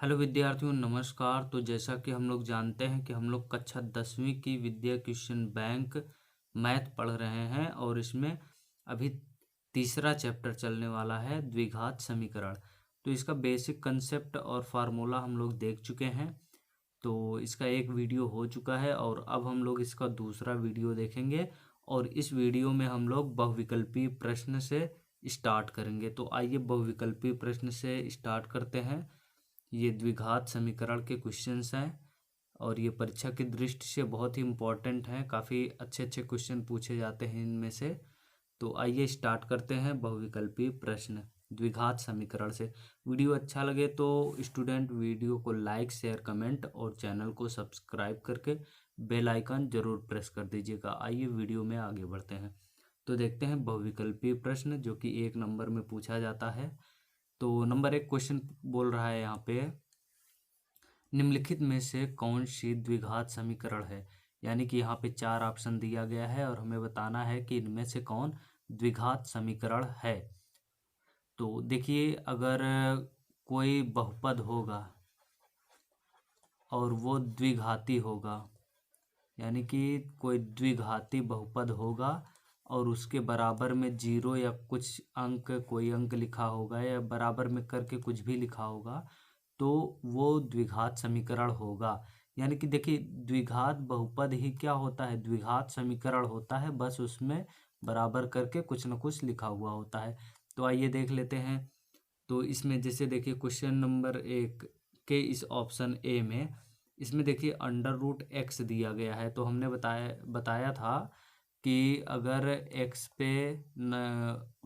Hello विद्यार्थियों, नमस्कार। तो जैसा कि हम लोग जानते हैं कि हम लोग कक्षा 10वीं की विद्या क्वेश्चन बैंक मैथ पढ़ रहे हैं और इसमें अभी तीसरा चैप्टर चलने वाला है, द्विघात समीकरण। तो इसका बेसिक कंसेप्ट और फार्मूला हम लोग देख चुके हैं। तो इसका एक वीडियो हो चुका है और अब हम लोग इसका दूसरा वीडियो देखेंगे और इस वीडियो में हम लोग बहुविकल्पी प्रश्न से स्टार्ट करेंगे। तो आइए बहुविकल्पी प्रश्न से स्टार्ट करते हैं। ये द्विघात समीकरण के क्वेश्चंस हैं और ये परीक्षा की दृष्टि से बहुत ही इम्पोर्टेंट हैं। काफ़ी अच्छे अच्छे क्वेश्चन पूछे जाते हैं इनमें से। तो आइए स्टार्ट करते हैं बहुविकल्पी प्रश्न द्विघात समीकरण से। वीडियो अच्छा लगे तो स्टूडेंट वीडियो को लाइक, शेयर, कमेंट और चैनल को सब्सक्राइब करके बेल आइकन जरूर प्रेस कर दीजिएगा। आइए वीडियो में आगे बढ़ते हैं। तो देखते हैं बहुविकल्पी प्रश्न जो कि 1 नंबर में पूछा जाता है। तो नंबर 1 क्वेश्चन बोल रहा है यहाँ पे, निम्नलिखित में से कौन सी द्विघात समीकरण है। यानी कि यहाँ पे 4 ऑप्शन दिया गया है और हमें बताना है कि इनमें से कौन द्विघात समीकरण है। तो देखिए, अगर कोई बहुपद होगा और वो द्विघाती होगा, यानी कि कोई द्विघाती बहुपद होगा और उसके बराबर में जीरो या कुछ अंक, कोई अंक लिखा होगा या बराबर में करके कुछ भी लिखा होगा, तो वो द्विघात समीकरण होगा। यानी कि देखिए, द्विघात बहुपद ही क्या होता है, द्विघात समीकरण होता है, बस उसमें बराबर करके कुछ न कुछ लिखा हुआ होता है। तो आइए देख लेते हैं। तो इसमें जैसे देखिए क्वेश्चन नंबर 1 के इस ऑप्शन ए में, इसमें देखिए अंडर रूट एक्स दिया गया है। तो हमने बताया था कि अगर एक्स पे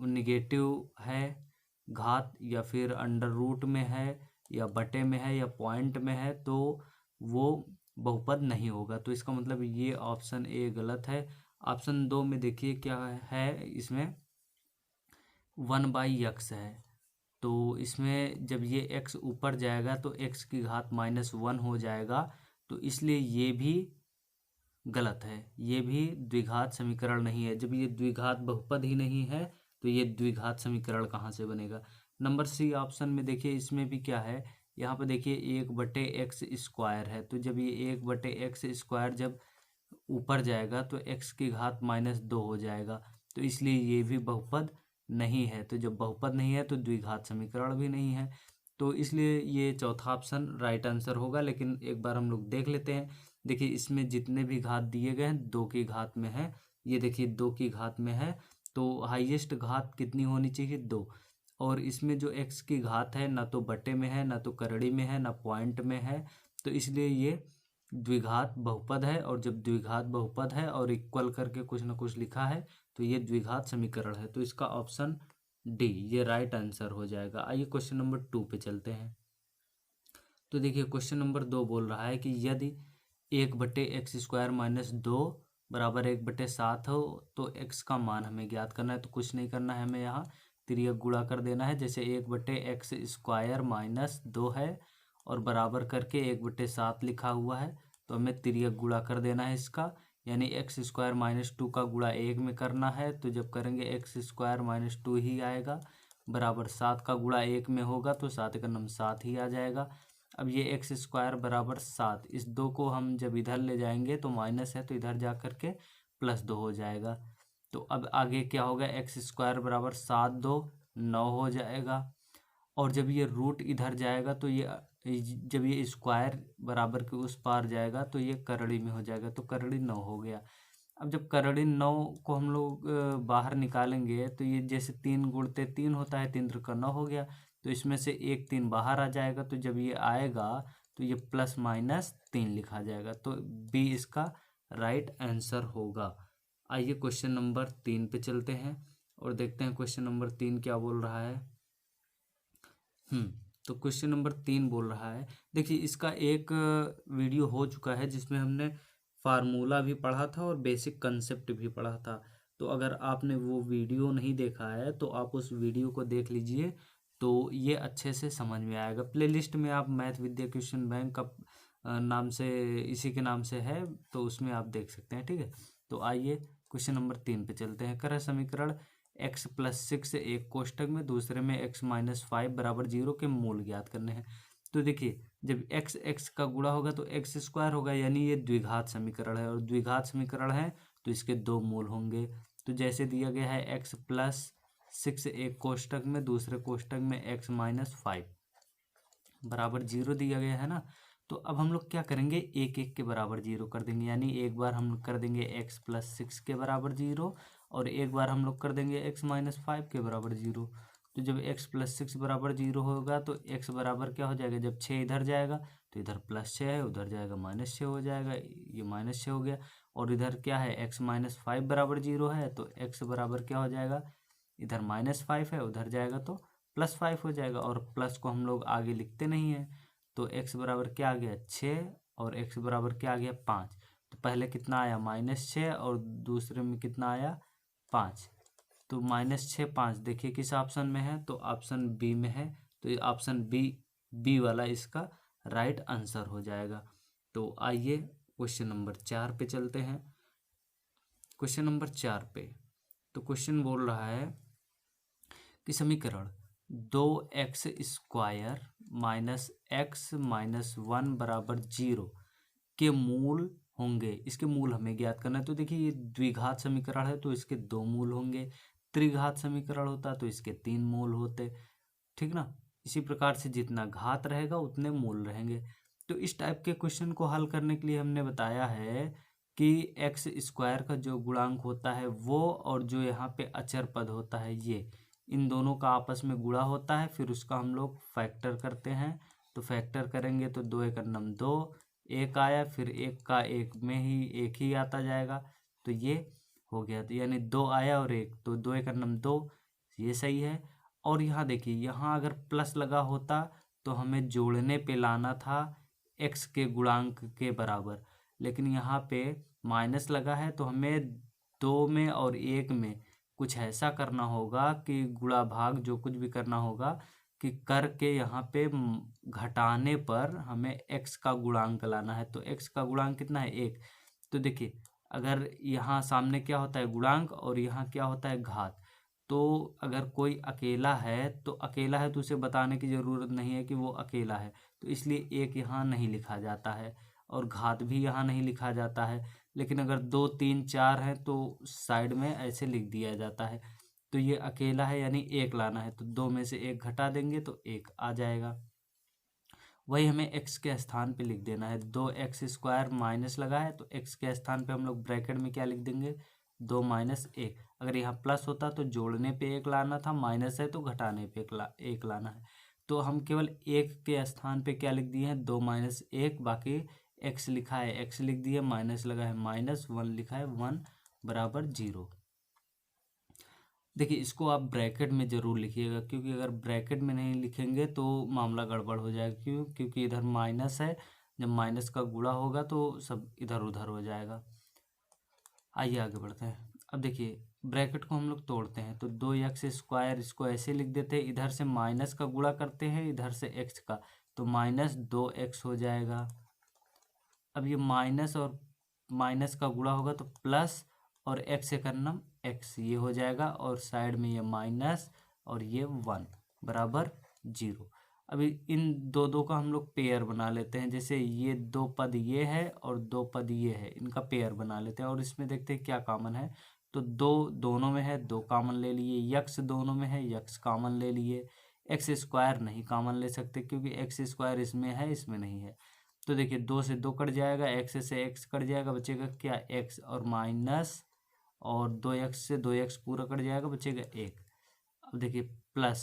निगेटिव है घात या फिर अंडर रूट में है या बटे में है या पॉइंट में है तो वो बहुपद नहीं होगा। तो इसका मतलब ये ऑप्शन ए गलत है। ऑप्शन 2 में देखिए क्या है, इसमें 1/x है। तो इसमें जब ये x ऊपर जाएगा तो x की घात -1 हो जाएगा। तो इसलिए ये भी गलत है, ये भी द्विघात समीकरण नहीं है। जब ये द्विघात बहुपद ही नहीं है तो ये द्विघात समीकरण कहाँ से बनेगा। नंबर सी ऑप्शन में देखिए, इसमें भी क्या है, यहाँ पे देखिए 1/x² है। तो जब ये 1/x² जब ऊपर जाएगा तो x की घात -2 हो जाएगा। तो इसलिए ये भी बहुपद नहीं है। तो जब बहुपद नहीं है तो द्विघात समीकरण भी नहीं है। तो इसलिए ये चौथा ऑप्शन राइट आंसर होगा। लेकिन एक बार हम लोग देख लेते हैं। देखिए, इसमें जितने भी घात दिए गए हैं 2 की घात में है। ये देखिए 2 की घात में है, तो हाईएस्ट घात कितनी होनी चाहिए, 2। और इसमें जो x की घात है ना तो बटे में है, ना तो करड़ी में है, ना पॉइंट में है। तो इसलिए ये द्विघात बहुपद है। और जब द्विघात बहुपद है और इक्वल करके कुछ ना कुछ लिखा है तो ये द्विघात समीकरण है। तो इसका ऑप्शन डी ये राइट आंसर हो जाएगा। आइए क्वेश्चन नंबर 2 पे चलते हैं। तो देखिए क्वेश्चन नंबर 2 बोल रहा है कि यदि 1/x² - 2 बराबर 1/7 हो तो x का मान हमें ज्ञात करना है। तो कुछ नहीं करना है, हमें यहाँ तिर्यक गुणा कर देना है। जैसे 1/x² - 2 है और बराबर करके 1/7 लिखा हुआ है, तो हमें तिर्यक गुणा कर देना है इसका। यानी x² - 2 का गुणा 1 में करना है। तो जब करेंगे x² - 2 ही आएगा, बराबर 7 का गुणा 1 में होगा तो 7 का नम 7 ही आ जाएगा। अब ये x² बराबर 7, इस 2 को हम जब इधर ले जाएंगे तो माइनस है तो इधर जा करके +2 हो जाएगा। तो अब आगे क्या होगा, x² बराबर 7 2 9 हो जाएगा। और जब ये रूट इधर जाएगा तो ये जब ये स्क्वायर बराबर के उस पार जाएगा तो ये करड़ी में हो जाएगा। तो करड़ी 9 हो गया। अब जब करड़ी 9 को हम लोग बाहर निकालेंगे तो ये जैसे 3 गुणते 3 होता है, 3 त्रिक 9 हो गया। तो इसमें से एक 3 बाहर आ जाएगा। तो जब ये आएगा तो ये +-3 लिखा जाएगा। तो बी इसका राइट आंसर होगा। आइए क्वेश्चन नंबर 3 पे चलते हैं और देखते हैं क्वेश्चन नंबर 3 क्या बोल रहा है। तो क्वेश्चन नंबर 3 बोल रहा है, देखिए इसका एक वीडियो हो चुका है जिसमें हमने फार्मूला भी पढ़ा था और बेसिक कंसेप्ट भी पढ़ा था। तो अगर आपने वो वीडियो नहीं देखा है तो आप उस वीडियो को देख लीजिए, तो ये अच्छे से समझ में आएगा। प्लेलिस्ट में आप मैथ विद्या क्वेश्चन बैंक का नाम से, इसी के नाम से है, तो उसमें आप देख सकते हैं। ठीक है, तो आइए क्वेश्चन नंबर 3 पे चलते हैं। क्रह समीकरण x+6 एक कोष्ठक में, दूसरे में x - 5 बराबर 0 के मूल ज्ञात करने हैं। तो देखिए जब x x का गुणा होगा तो x स्क्वायर होगा, यानी ये द्विघात समीकरण है, और द्विघात समीकरण है तो इसके दो मूल होंगे। तो जैसे दिया गया है x प्लस 6 एक कोष्टक में, दूसरे कोष्टक में x माइनस 5 बराबर 0 दिया गया है ना। तो अब हम लोग क्या करेंगे, एक एक के बराबर 0 कर देंगे, यानी एक बार हम लोग कर देंगे x प्लस 6 के बराबर 0 और एक बार हम लोग कर देंगे x माइनस 5 के बराबर 0। तो जब x प्लस 6 बराबर 0 होगा तो x बराबर क्या हो जाएगा, जब 6 इधर जाएगा तो इधर प्लस 6 है, उधर जाएगा माइनस 6 हो जाएगा, ये माइनस 6 हो गया। और इधर क्या है, x माइनस 5 बराबर 0 है तो x बराबर क्या हो जाएगा, इधर माइनस 5 है, उधर जाएगा तो प्लस 5 हो जाएगा। और प्लस को हम लोग आगे लिखते नहीं है, तो x बराबर क्या आ गया 6 और x बराबर क्या आ गया 5। तो पहले कितना आया -6 और दूसरे में कितना आया 5। तो -6 5 देखिए किस ऑप्शन में है, तो ऑप्शन बी में है। तो ये ऑप्शन बी वाला इसका राइट आंसर हो जाएगा। तो आइए क्वेश्चन नंबर 4 पे चलते हैं। क्वेश्चन नंबर 4 पे तो क्वेश्चन बोल रहा है कि समीकरण 2x square minus x minus 1 बराबर 0 के मूल होंगे। इसके मूल हमें ज्ञात करना है। तो देखिए ये द्विघात समीकरण है तो इसके दो मूल होंगे, त्रिघात समीकरण होता तो इसके 3 मूल होते, ठीक ना। इसी प्रकार से जितना घात रहेगा उतने मूल रहेंगे। तो इस टाइप के क्वेश्चन को हल करने के लिए हमने बताया है कि एक्स स्क्वायर का जो गुणांक होता है वो, और जो यहाँ पे अचर पद होता है ये, इन दोनों का आपस में गुणा होता है, फिर उसका हम लोग फैक्टर करते हैं। तो फैक्टर करेंगे तो 2 एक नम 2, एक आया, फिर एक का एक में ही एक ही आता जाएगा, तो ये हो गया। तो यानी 2 आया और एक, तो 2 एक नम 2, ये सही है। और यहाँ देखिए, यहाँ अगर प्लस लगा होता तो हमें जोड़ने पे लाना था x के गुणांक के बराबर, लेकिन यहाँ पे माइनस लगा है तो हमें 2 में और 1 में कुछ ऐसा करना होगा कि गुणा भाग जो कुछ भी करना होगा कि करके यहाँ पे घटाने पर हमें x का गुणांक लाना है। तो x का गुणांक कितना है 1। तो देखिए अगर यहाँ सामने क्या होता है गुणांक और यहाँ क्या होता है घात, तो अगर कोई अकेला है तो उसे बताने की ज़रूरत नहीं है कि वो अकेला है, तो इसलिए एक यहाँ नहीं लिखा जाता है और घात भी यहाँ नहीं लिखा जाता है। लेकिन अगर 2 3 4 है तो साइड में ऐसे लिख दिया जाता है। तो ये अकेला है यानी एक लाना है, तो 2 में से एक घटा देंगे तो एक आ जाएगा। वही हमें x के स्थान पे लिख देना है। 2x स्क्वायर माइनस लगा है तो x के स्थान पे हम लोग ब्रैकेट में क्या लिख देंगे, 2 माइनस 1। अगर यहाँ प्लस होता तो जोड़ने पे एक लाना था, माइनस है तो घटाने पे एक लाना है। तो हम केवल एक के स्थान पे क्या लिख दिए हैं 2 माइनस 1, बाकी x लिखा है x लिख दिए, माइनस लगा है माइनस, 1 लिखा है 1 बराबर 0। देखिए इसको आप ब्रैकेट में ज़रूर लिखिएगा, क्योंकि अगर ब्रैकेट में नहीं लिखेंगे तो मामला गड़बड़ हो जाएगा। क्योंकि इधर माइनस है, जब माइनस का गुणा होगा तो सब इधर उधर हो जाएगा। आइए आगे बढ़ते हैं। अब देखिए ब्रैकेट को हम लोग तोड़ते हैं तो 2x स्क्वायर इसको ऐसे लिख देते हैं, इधर से माइनस का गुणा करते हैं इधर से x का, तो -2x हो जाएगा। अब ये माइनस और माइनस का गुणा होगा तो प्लस, और x से करना x, ये हो जाएगा, और साइड में ये माइनस और ये 1 बराबर 0। अभी इन दो का हम लोग पेयर बना लेते हैं। जैसे ये 2 पद ये है और 2 पद ये है, इनका पेयर बना लेते हैं और इसमें देखते हैं क्या कॉमन है। तो 2 दोनों में है, 2 कॉमन ले लिए, यक्स दोनों में है, यक्स कॉमन ले लिए। एक्स स्क्वायर नहीं कॉमन ले सकते क्योंकि एक्स स्क्वायर इसमें है इसमें नहीं है। तो देखिए 2 से 2 कट जाएगा, एक्स से एक्स कट जाएगा, बचेगा क्या एक्स और माइनस, और 2x से 2x पूरा कट जाएगा, बचेगा 1। अब देखिए प्लस,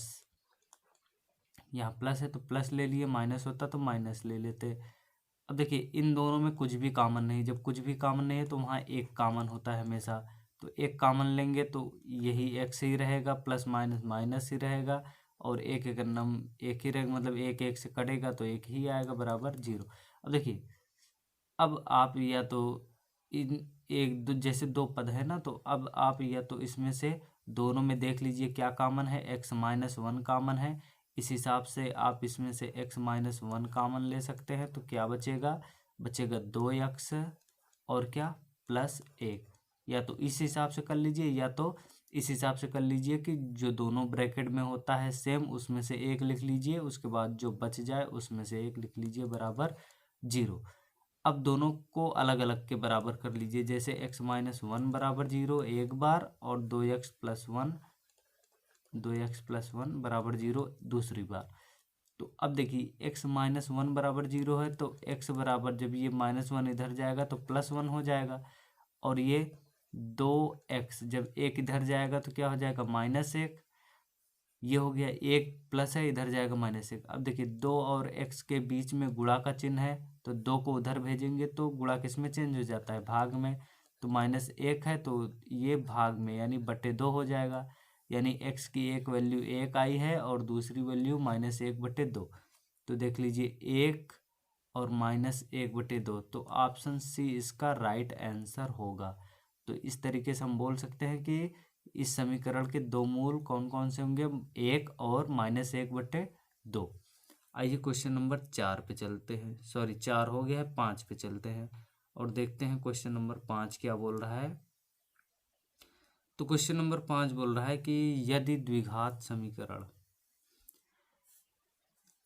यहाँ प्लस है तो प्लस ले लिए, माइनस होता तो माइनस ले लेते। अब देखिए इन दोनों में कुछ भी कॉमन नहीं, जब कुछ भी कॉमन नहीं है तो वहाँ एक कॉमन होता है हमेशा। तो एक कॉमन लेंगे तो यही x ही रहेगा, प्लस माइनस माइनस ही रहेगा, और एक एक नम एक ही रहेगा, मतलब एक एक से कटेगा तो एक ही आएगा बराबर 0। अब देखिए अब आप या तो इन एक दो जैसे 2 पद है ना, तो अब आप या तो इसमें से दोनों में देख लीजिए क्या कॉमन है, x माइनस 1 कॉमन है। इस हिसाब से आप इसमें से x माइनस 1 कॉमन ले सकते हैं, तो क्या बचेगा, बचेगा 2x और क्या प्लस 1। या तो इस हिसाब से कर लीजिए या तो इस हिसाब से कर लीजिए कि जो दोनों ब्रैकेट में होता है सेम, उसमें से एक लिख लीजिए, उसके बाद जो बच जाए उसमें से एक लिख लीजिए बराबर 0। अब दोनों को अलग अलग के बराबर कर लीजिए, जैसे x माइनस 1 बराबर 0 एक बार और 2x प्लस वन बराबर 0 दूसरी बार। तो अब देखिए x माइनस 1 बराबर 0 है तो x बराबर, जब ये -1 इधर जाएगा तो +1 हो जाएगा, और ये 2x जब एक इधर जाएगा तो क्या हो जाएगा -1, ये हो गया, एक प्लस है इधर जाएगा -1। अब देखिए 2 और x के बीच में गुणा का चिन्ह है, तो 2 को उधर भेजेंगे तो गुणा किस में चेंज हो जाता है, भाग में। तो -1 है तो ये भाग में यानी बटे 2 हो जाएगा, यानी x की एक वैल्यू 1 आई है और दूसरी वैल्यू -1/2। तो देख लीजिए 1 और -1/2, तो ऑप्शन सी इसका राइट आंसर होगा। तो इस तरीके से हम बोल सकते हैं कि इस समीकरण के दो मूल कौन कौन से होंगे, 1 और -1/2। आइए क्वेश्चन नंबर 4 पे चलते हैं, सॉरी 4 हो गया है, 5 पे चलते हैं और देखते हैं क्वेश्चन नंबर 5 क्या बोल रहा है। तो क्वेश्चन नंबर 5 बोल रहा है कि यदि द्विघात समीकरण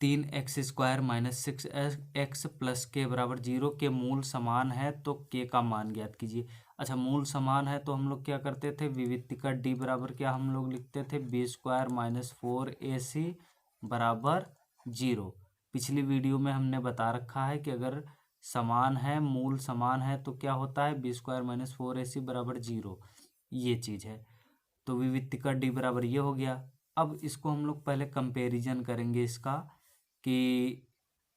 3x² - 6x + k = 0 के मूल समान है तो k का मान ज्ञात कीजिए। अच्छा, मूल समान है तो हम लोग क्या करते थे, विवित्ति का d बराबर क्या हम लोग लिखते थे, b² - 4ac = 0। पिछली वीडियो में हमने बता रखा है कि अगर समान है, मूल समान है तो क्या होता है, b² - 4ac = 0, ये चीज़ है। तो विवित्ति का d बराबर ये हो गया। अब इसको हम लोग पहले कंपेरिजन करेंगे इसका, कि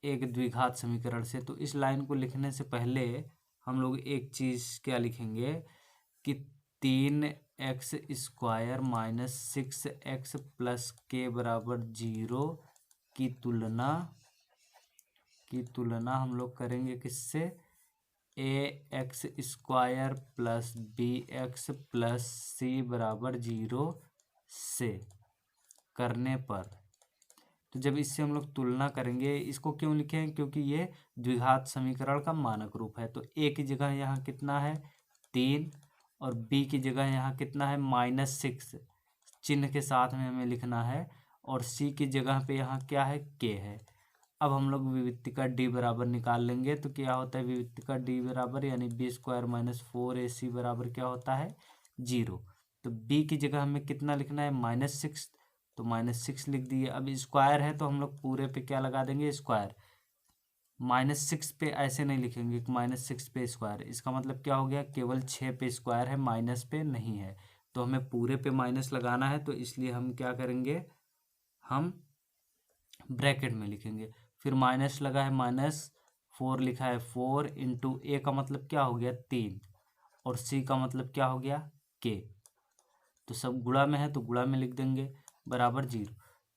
एक द्विघात समीकरण से। तो इस लाइन को लिखने से पहले हम लोग एक चीज़ क्या लिखेंगे कि 3x² - 6x + k = 0 की तुलना हम लोग करेंगे किससे, ax² + bx + c = 0 से करने पर। तो जब इससे हम लोग तुलना करेंगे, इसको क्यों लिखे हैं, क्योंकि ये द्विघात समीकरण का मानक रूप है। तो a की जगह यहाँ कितना है 3 और b की जगह यहाँ कितना है -6, चिन्ह के साथ में हमें लिखना है, और c की जगह पे यहाँ क्या है k है। अब हम लोग विवित्ति का d बराबर निकाल लेंगे तो क्या होता है, विवित्ति का d बराबर यानी b² - 4ac बराबर क्या होता है 0। तो b की जगह हमें कितना लिखना है -6, तो -6 लिख दिए। अब स्क्वायर है तो हम लोग पूरे पे क्या लगा देंगे स्क्वायर, -6 पे ऐसे नहीं लिखेंगे -6 पे स्क्वायर, इसका मतलब क्या हो गया, केवल 6 पे स्क्वायर है, माइनस पे नहीं है। तो हमें पूरे पे माइनस लगाना है, तो इसलिए हम क्या करेंगे, हम ब्रैकेट में लिखेंगे। फिर माइनस लगा है, -4 लिखा है 4 इंटू a का मतलब क्या हो गया 3 और c का मतलब क्या हो गया k। तो सब गुणा में है तो गुणा में लिख देंगे बराबर 0।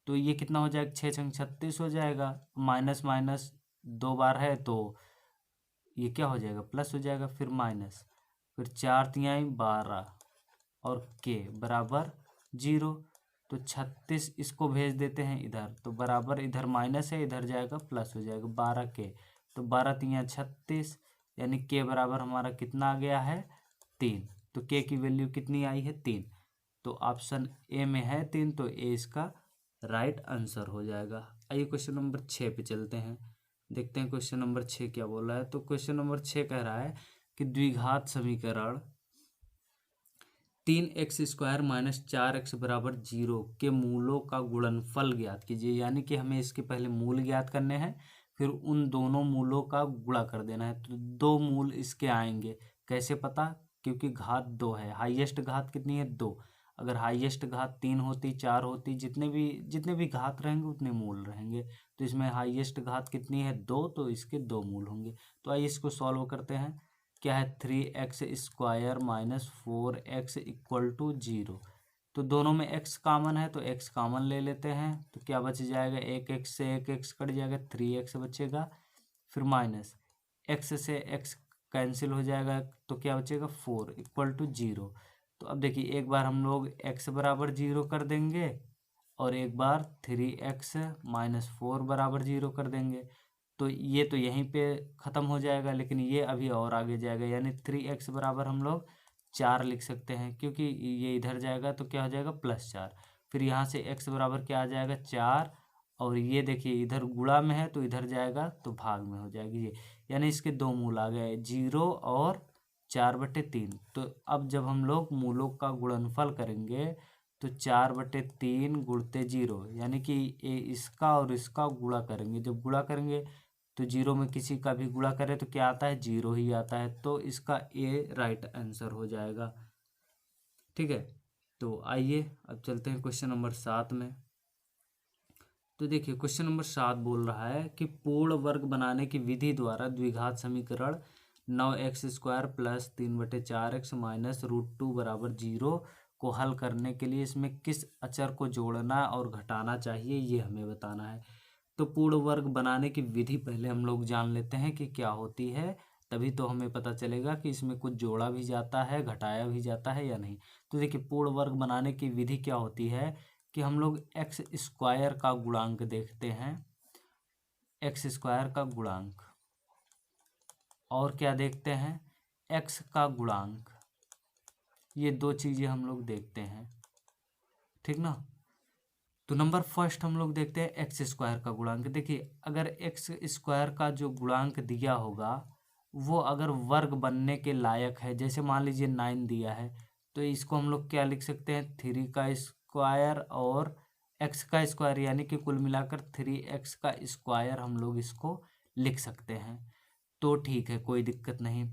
तो ये कितना हो जाएगा, 6 छंग 36 हो जाएगा, माइनस माइनस 2 बार है तो ये क्या हो जाएगा प्लस हो जाएगा, फिर माइनस, फिर 4 तिहाई 12 और k बराबर 0। तो 36 इसको भेज देते हैं इधर, तो बराबर इधर माइनस है इधर जाएगा प्लस हो जाएगा 12k। तो 12 तिया 36 यानी k बराबर हमारा कितना आ गया है 3। तो k की वैल्यू कितनी आई है 3। तो ऑप्शन ए में है 3, तो ए इसका राइट आंसर हो जाएगा। आइए क्वेश्चन नंबर 6 पे चलते हैं, देखते हैं क्वेश्चन नंबर 6 क्या बोल रहा है। तो क्वेश्चन नंबर 6 कह रहा है कि द्विघात समीकरण 3x² - 4x = 0 के मूलों का गुणनफल ज्ञात कीजिए। यानी कि हमें इसके पहले मूल ज्ञात करने हैं, फिर उन दोनों मूलों का गुणा कर देना है। तो 2 मूल इसके आएंगे, कैसे पता, क्योंकि घात 2 है, हाईएस्ट घात कितनी है 2। अगर हाईएस्ट घात 3 होती 4 होती, जितने भी घात रहेंगे उतने मूल रहेंगे। तो इसमें हाईएस्ट घात कितनी है 2, तो इसके 2 मूल होंगे। तो आइए इसको सॉल्व करते हैं। क्या है 3x² - 4x = 0। तो दोनों में x कॉमन है तो x कॉमन ले लेते हैं, तो क्या बच जाएगा, एक x से एक x कट जाएगा, 3x बचेगा। फिर माइनस x से x कैंसिल हो जाएगा तो क्या बचेगा 4 = 0। तो अब देखिए एक बार हम लोग x बराबर 0 कर देंगे और एक बार 3x - 4 बराबर 0 कर देंगे। तो ये तो यहीं पे ख़त्म हो जाएगा, लेकिन ये अभी और आगे जाएगा, यानी 3x बराबर हम लोग 4 लिख सकते हैं, क्योंकि ये इधर जाएगा तो क्या हो जाएगा +4। फिर यहाँ से x बराबर क्या आ जाएगा 4, और ये देखिए इधर गुणा में है तो इधर जाएगा तो भाग में हो जाएगी ये, यानी इसके दो मूल आ गए 0 और 4/3। तो अब जब हम लोग मूलों का गुणनफल करेंगे तो 4/3 गुणते 0, यानी कि ये इसका और इसका गुणा करेंगे। जब गुणा करेंगे तो 0 में किसी का भी गुणा करें तो क्या आता है 0 ही आता है, तो इसका ए राइट आंसर हो जाएगा। ठीक है, तो आइए अब चलते हैं क्वेश्चन नंबर 7 में। तो देखिए क्वेश्चन नंबर 7 बोल रहा है कि पूर्ण वर्ग बनाने की विधि द्वारा द्विघात समीकरण 9x² + 3/4x माइनस √2 बराबर 0 को हल करने के लिए इसमें किस अचर को जोड़ना और घटाना चाहिए, ये हमें बताना है। तो पूर्ण वर्ग बनाने की विधि पहले हम लोग जान लेते हैं कि क्या होती है, तभी तो हमें पता चलेगा कि इसमें कुछ जोड़ा भी जाता है, घटाया भी जाता है या नहीं। तो देखिए पूर्ण वर्ग बनाने की विधि क्या होती है कि हम लोग x² का गुणांक देखते हैं, x² का गुणांक, और क्या देखते हैं x का गुणांक, ये दो चीज़ें हम लोग देखते हैं। ठीक ना। तो नंबर फर्स्ट हम लोग देखते हैं x² का गुणांक। देखिए अगर x² का जो गुणांक दिया होगा वो अगर वर्ग बनने के लायक है, जैसे मान लीजिए 9 दिया है, तो इसको हम लोग क्या लिख सकते हैं 3 का स्क्वायर और x का स्क्वायर, यानी कि कुल मिलाकर 3x का स्क्वायर हम लोग इसको लिख सकते हैं। तो ठीक है, कोई दिक्कत नहीं।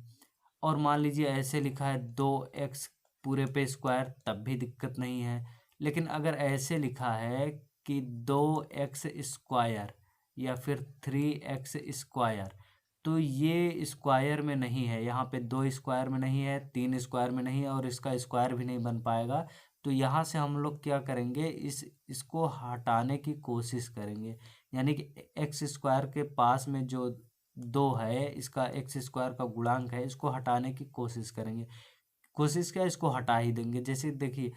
और मान लीजिए ऐसे लिखा है 2x पूरे पे स्क्वायर, तब भी दिक्कत नहीं है। लेकिन अगर ऐसे लिखा है कि 2x² या फिर 3x², तो ये स्क्वायर में नहीं है, यहाँ पे 2 स्क्वायर में नहीं है, 3 स्क्वायर में नहीं है, और इसका स्क्वायर भी नहीं बन पाएगा। तो यहाँ से हम लोग क्या करेंगे, इसको हटाने की कोशिश करेंगे, यानी कि x² के पास में जो 2 है, इसका x² का गुणांक है, इसको हटाने की कोशिश करेंगे। कोशिश क्या, इसको हटा ही देंगे। जैसे देखिए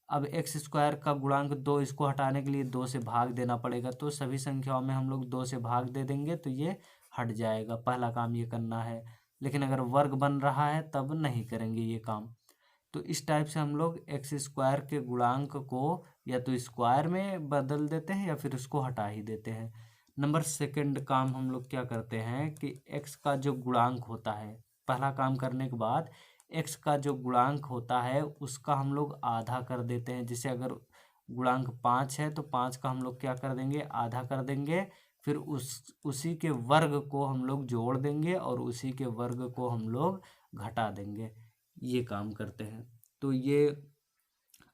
अब x² का गुणांक 2, इसको हटाने के लिए 2 से भाग देना पड़ेगा, तो सभी संख्याओं में हम लोग 2 से भाग दे देंगे तो ये हट जाएगा। पहला काम ये करना है। लेकिन अगर वर्ग बन रहा है तब नहीं करेंगे ये काम। तो इस टाइप से हम लोग x² के गुणांक को या तो स्क्वायर में बदल देते हैं या फिर उसको हटा ही देते हैं। नंबर सेकंड काम हम लोग क्या करते हैं कि x का जो गुणांक होता है, पहला काम करने के बाद x का जो गुणांक होता है उसका हम लोग आधा कर देते हैं। जैसे अगर गुणांक 5 है तो 5 का हम लोग क्या कर देंगे, आधा कर देंगे। फिर उसी के वर्ग को हम लोग जोड़ देंगे और उसी के वर्ग को हम लोग घटा देंगे। ये काम करते हैं। तो ये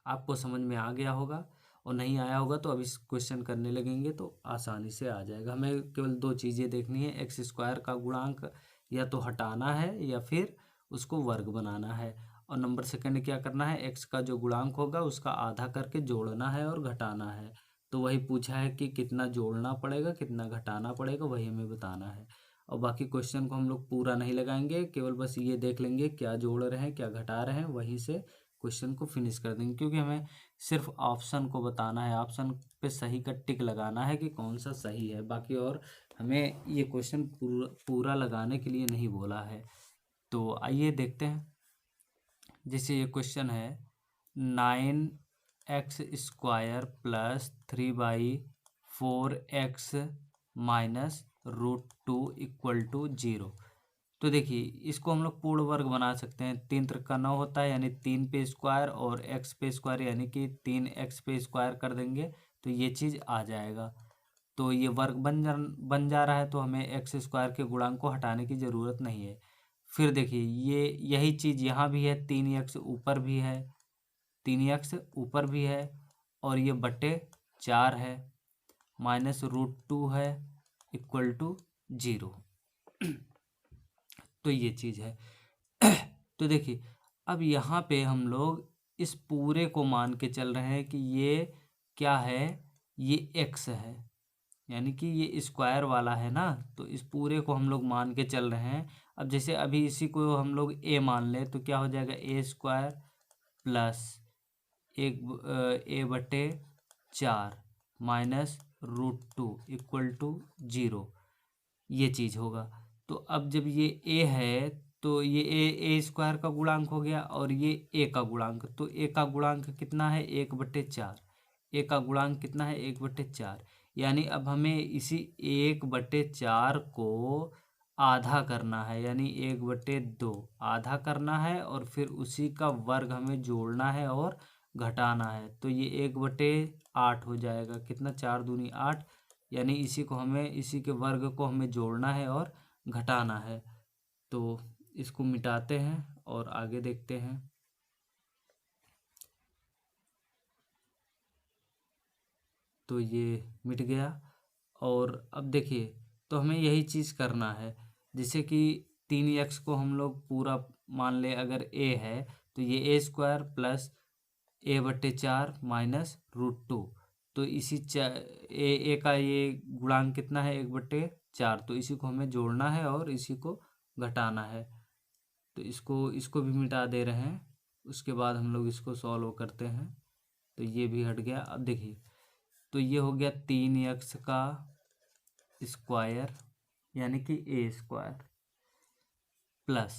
आपको समझ में आ गया होगा, और नहीं आया होगा तो अब इस क्वेश्चन करने लगेंगे तो आसानी से आ जाएगा। हमें केवल दो चीज़ें देखनी है, x² का गुणांक या तो हटाना है या फिर उसको वर्ग बनाना है। और नंबर सेकंड क्या करना है, x का जो गुणांक होगा उसका आधा करके जोड़ना है और घटाना है। तो वही पूछा है कि कितना जोड़ना पड़ेगा कितना घटाना पड़ेगा, वही हमें बताना है। और बाकी क्वेश्चन को हम लोग पूरा नहीं लगाएंगे, केवल बस ये देख लेंगे क्या जोड़ रहे हैं क्या घटा रहे हैं, वहीं से क्वेश्चन को फिनिश कर देंगे। क्योंकि हमें सिर्फ ऑप्शन को बताना है, ऑप्शन पे सही का टिक लगाना है कि कौन सा सही है। बाकी और हमें ये क्वेश्चन पूरा लगाने के लिए नहीं बोला है। तो आइए देखते हैं। जैसे ये क्वेश्चन है 9x² + 3/4x माइनस √2 = 0। तो देखिए इसको हम लोग पूर्ण वर्ग बना सकते हैं। 3 त्रिक का 9 होता है, यानी 3 पे स्क्वायर और x पे स्क्वायर, यानी कि 3x पे स्क्वायर कर देंगे तो ये चीज़ आ जाएगा। तो ये वर्ग बन जा रहा है, तो हमें x² के गुणांक को हटाने की ज़रूरत नहीं है। फिर देखिए ये यही चीज़ यहाँ भी है, 3x ऊपर भी है, 3x ऊपर भी है, और ये बटे 4 है, माइनस √2 है = 0। तो ये चीज़ है। तो देखिए अब यहाँ पे हम लोग इस पूरे को मान के चल रहे हैं कि ये क्या है, ये x है, यानी कि ये स्क्वायर वाला है ना, तो इस पूरे को हम लोग मान के चल रहे हैं। अब जैसे अभी इसी को हम लोग a मान लें तो क्या हो जाएगा, a² + 1/4 माइनस √2 = 0, ये चीज़ होगा। तो अब जब ये a है तो ये ए स्क्वायर का गुणांक हो गया और ये ए का गुणांक। तो ए का गुणांक कितना है 1/4। ए का गुणांक कितना है 1/4। यानी अब हमें इसी 1/4 को आधा करना है, यानी 1/2 आधा करना है और फिर उसी का वर्ग हमें जोड़ना है और घटाना है। तो ये 1/8 हो जाएगा। कितना 4 दूनी 8। यानी इसी के वर्ग को हमें जोड़ना है और घटाना है। तो इसको मिटाते हैं और आगे देखते हैं। तो ये मिट गया। और अब देखिए, तो हमें यही चीज़ करना है। जैसे कि 3x को हम लोग पूरा मान ले, अगर a है तो ये ए स्क्वायर प्लस a/4 माइनस √2। तो ए का ये गुणांक कितना है 1/4। तो इसी को हमें जोड़ना है और इसी को घटाना है। तो इसको भी मिटा दे रहे हैं। उसके बाद हम लोग इसको सॉल्व करते हैं। तो ये भी हट गया। अब देखिए, तो ये हो गया 3x का स्क्वायर यानी कि ए स्क्वायर प्लस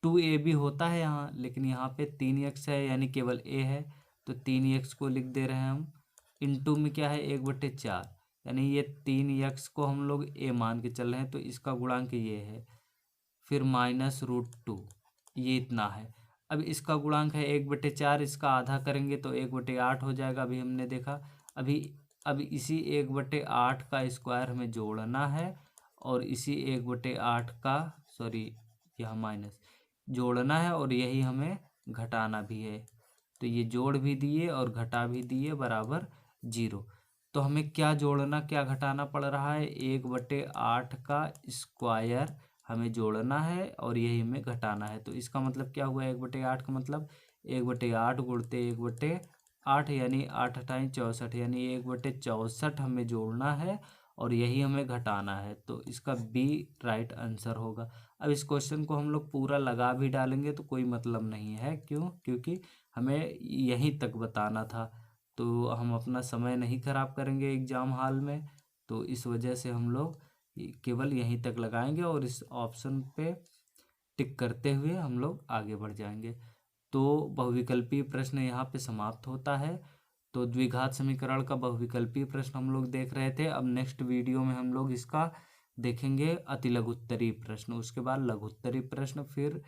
2a भी होता है यहाँ, लेकिन यहाँ पे 3x है यानी केवल a है। तो 3x को लिख दे रहे हैं हम। इनटू में क्या है 1/4, यानी ये 3x को हम लोग a मान के चल रहे हैं। तो इसका गुणांक ये है। फिर माइनस √2, ये इतना है। अब इसका गुणांक है 1/4, इसका आधा करेंगे तो 1/8 हो जाएगा। अभी हमने देखा। अब इसी 1/8 का स्क्वायर हमें जोड़ना है और इसी 1/8 का, सॉरी यहाँ माइनस, जोड़ना है और यही हमें घटाना भी है। तो ये जोड़ भी दिए और घटा भी दिए बराबर 0। तो हमें क्या जोड़ना क्या घटाना पड़ रहा है 1/8 का स्क्वायर हमें जोड़ना है और यही हमें घटाना है। तो इसका मतलब क्या हुआ 1/8 का मतलब 1/8 गुणते 1/8 यानी 8×8 64, यानी 1/64 हमें जोड़ना है और यही हमें घटाना है। तो इसका बी राइट आंसर होगा। अब इस क्वेश्चन को हम लोग पूरा लगा भी डालेंगे तो कोई मतलब नहीं है। क्यों? क्योंकि हमें यहीं तक बताना था। तो हम अपना समय नहीं खराब करेंगे एग्ज़ाम हॉल में। तो इस वजह से हम लोग केवल यहीं तक लगाएंगे और इस ऑप्शन पे टिक करते हुए हम लोग आगे बढ़ जाएंगे। तो बहुविकल्पीय प्रश्न यहाँ पे समाप्त होता है। तो द्विघात समीकरण का बहुविकल्पीय प्रश्न हम लोग देख रहे थे। अब नेक्स्ट वीडियो में हम लोग इसका देखेंगे अतिलघुत्तरीय प्रश्न, उसके बाद लघुत्तरीय प्रश्न, फिर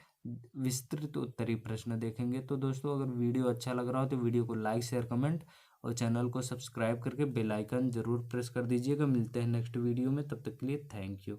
विस्तृत उत्तरीय प्रश्न देखेंगे। तो दोस्तों, अगर वीडियो अच्छा लग रहा हो तो वीडियो को लाइक शेयर कमेंट और चैनल को सब्सक्राइब करके बेल आइकन जरूर प्रेस कर दीजिएगा। मिलते हैं नेक्स्ट वीडियो में, तब तक के लिए थैंक यू।